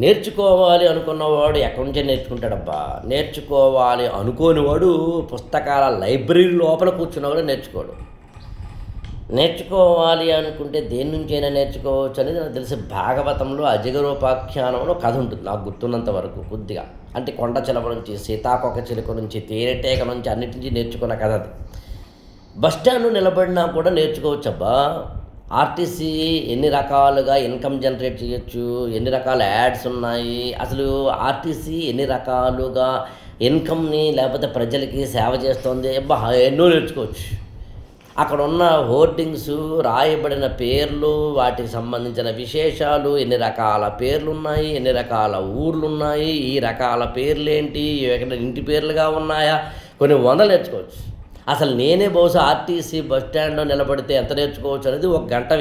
నేర్చుకోవాలి అనుకున్నవాడు ఎక్కడి నుంచే నేర్చుకుంటాడబ్బా. నేర్చుకోవాలి అనుకోనివాడు పుస్తకాల లైబ్రరీ లోపల కూర్చున్నవాడు నేర్చుకోడు. నేర్చుకోవాలి అనుకుంటే దేని నుంచైనా నేర్చుకోవచ్చు అనేది నాకు తెలిసి భాగవతంలో అజగరోపాఖ్యానంలో కథ ఉంటుంది నాకు గుర్తున్నంత వరకు కొద్దిగా. అంటే కొండ చిలక నుంచి, సీతాకొక చిలుక నుంచి, తేనెటీగ నుంచి అన్నిటి నుంచి నేర్చుకున్న కథ అది. బస్టాండ్లో నిలబడినా కూడా నేర్చుకోవచ్చు అబ్బా. ఆర్టీసీ ఎన్ని రకాలుగా ఇన్కమ్ జనరేట్ చేయొచ్చు, ఎన్ని రకాల యాడ్స్ ఉన్నాయి, అసలు ఆర్టీసీ ఎన్ని రకాలుగా ఇన్కమ్ని లేకపోతే ప్రజలకి సేవ చేస్తుంది, అబ్బా ఎన్నో నేర్చుకోవచ్చు. అక్కడ ఉన్న హోర్డింగ్స్, రాయబడిన పేర్లు, వాటికి సంబంధించిన విశేషాలు, ఎన్ని రకాల పేర్లు ఉన్నాయి, ఎన్ని రకాల ఊర్లు ఉన్నాయి, ఈ రకాల పేర్లు ఏంటి, ఎక్కడ ఇంటి పేర్లుగా ఉన్నాయా, కొన్ని వందలు నేర్చుకోవచ్చు. అసలు నేనే బహుశా ఆర్టీసీ బస్ స్టాండ్లో నిలబడితే ఎంత నేర్చుకోవచ్చు అనేది ఒక గంట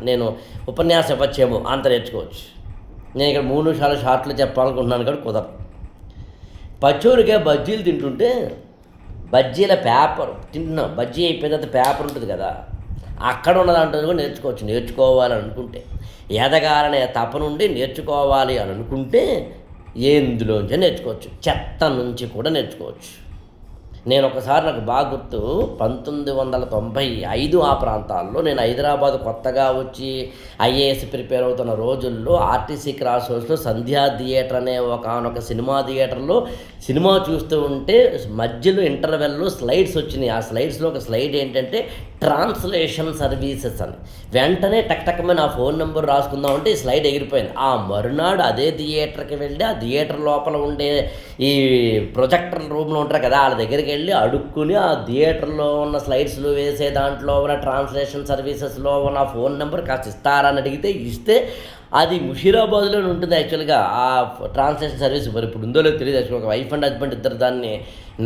నేను ఉపన్యాసం ఇవ్వచ్చేమో అంత నేర్చుకోవచ్చు. నేను ఇక్కడ 3 నిమిషాల షార్ట్లు చెప్పాలనుకుంటున్నాను కానీ కుదరదు. పచ్చోరికే బజ్జీలు తింటుంటే బజ్జీల పేపర్ తింటున్నాం, బజ్జీ అయిపోయిన తర్వాత పేపర్ ఉంటుంది కదా, అక్కడ ఉన్న దాంట్లో కూడా నేర్చుకోవచ్చు. నేర్చుకోవాలని అనుకుంటే, ఎదగాలనే తపనుండి నేర్చుకోవాలి అని అనుకుంటే ఎందులోంచి నేర్చుకోవచ్చు. చెత్త నుంచి కూడా నేర్చుకోవచ్చు. నేను ఒకసారి నాకు బాగా గుర్తు, 1995 ఆ ప్రాంతాల్లో నేను హైదరాబాద్ కొత్తగా వచ్చి ఐఏఎస్ ప్రిపేర్ అవుతున్న రోజుల్లో ఆర్టీసీ క్రాస్ రోడ్స్లో సంధ్యా థియేటర్ అనే ఒకనొక సినిమా థియేటర్లో సినిమా చూస్తూ ఉంటే మధ్యలో ఇంటర్వెల్లో స్లైడ్స్ వచ్చినాయి. ఆ స్లైడ్స్లో ఒక స్లైడ్ ఏంటంటే ట్రాన్స్లేషన్ సర్వీసెస్ అని. వెంటనే టక్టకమే నా ఫోన్ నెంబర్ రాసుకుందామంటే ఈ స్లైడ్ ఎగిరిపోయింది. ఆ మరునాడు అదే థియేటర్కి వెళ్ళి ఆ థియేటర్ లోపల ఉండే ఈ ప్రొజెక్టర్ రూమ్లో ఉంటారు కదా, వాళ్ళ దగ్గరికి వెళ్ళి అడుక్కుని ఆ థియేటర్లో ఉన్న స్లైడ్స్లో వేసే దాంట్లో ఉన్న ట్రాన్స్లేషన్ సర్వీసెస్లో ఉన్న ఫోన్ నెంబర్ కాస్త ఇస్తారని అడిగితే ఇస్తే, అది ముషీరాబాద్లో ఉంటుంది యాక్చువల్గా ఆ ట్రాన్స్లేషన్ సర్వీస్. మరి ఇప్పుడు ఉందో లేదో తెలియదు. యాక్చువల్గా ఒక వైఫ్ అండ్ హస్బెండ్ ఇద్దరు దాన్ని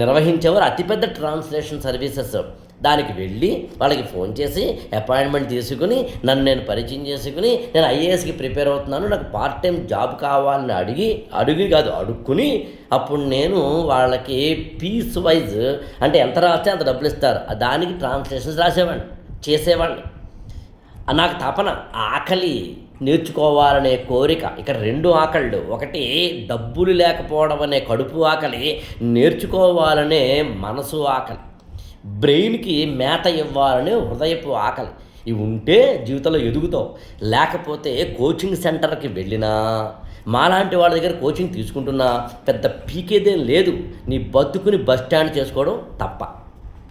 నిర్వహించేవారు. అతిపెద్ద ట్రాన్స్లేషన్ సర్వీసెస్. దానికి వెళ్ళి వాళ్ళకి ఫోన్ చేసి అపాయింట్మెంట్ తీసుకుని నన్ను నేను పరిచయం చేసుకుని, నేను ఐఏఎస్కి ప్రిపేర్ అవుతున్నాను, నాకు పార్ట్ టైం జాబ్ కావాలని అడుక్కుని అప్పుడు నేను వాళ్ళకి పీస్ వైజ్ అంటే ఎంత రాస్తే అంత డబ్బులు ఇస్తారు, దానికి ట్రాన్స్లేషన్స్ చేసేవాడిని. నాకు తపన, ఆకలి, నేర్చుకోవాలనే కోరిక. ఇక్కడ 2 ఆకళ్ళు. ఒకటి డబ్బులు లేకపోవడం అనే కడుపు ఆకలి, నేర్చుకోవాలనే మనసు ఆకలి, బ్రెయిన్కి మేత ఇవ్వాలనే హృదయపు ఆకలి. ఇవి ఉంటే జీవితంలో ఎదుగుతావు. లేకపోతే కోచింగ్ సెంటర్కి వెళ్ళినా, మాలాంటి వాళ్ళ దగ్గర కోచింగ్ తీసుకుంటున్నా పెద్ద పీకేదేం లేదు. నీ బతుకుని బస్ స్టాండ్ చేసుకోవడం తప్ప.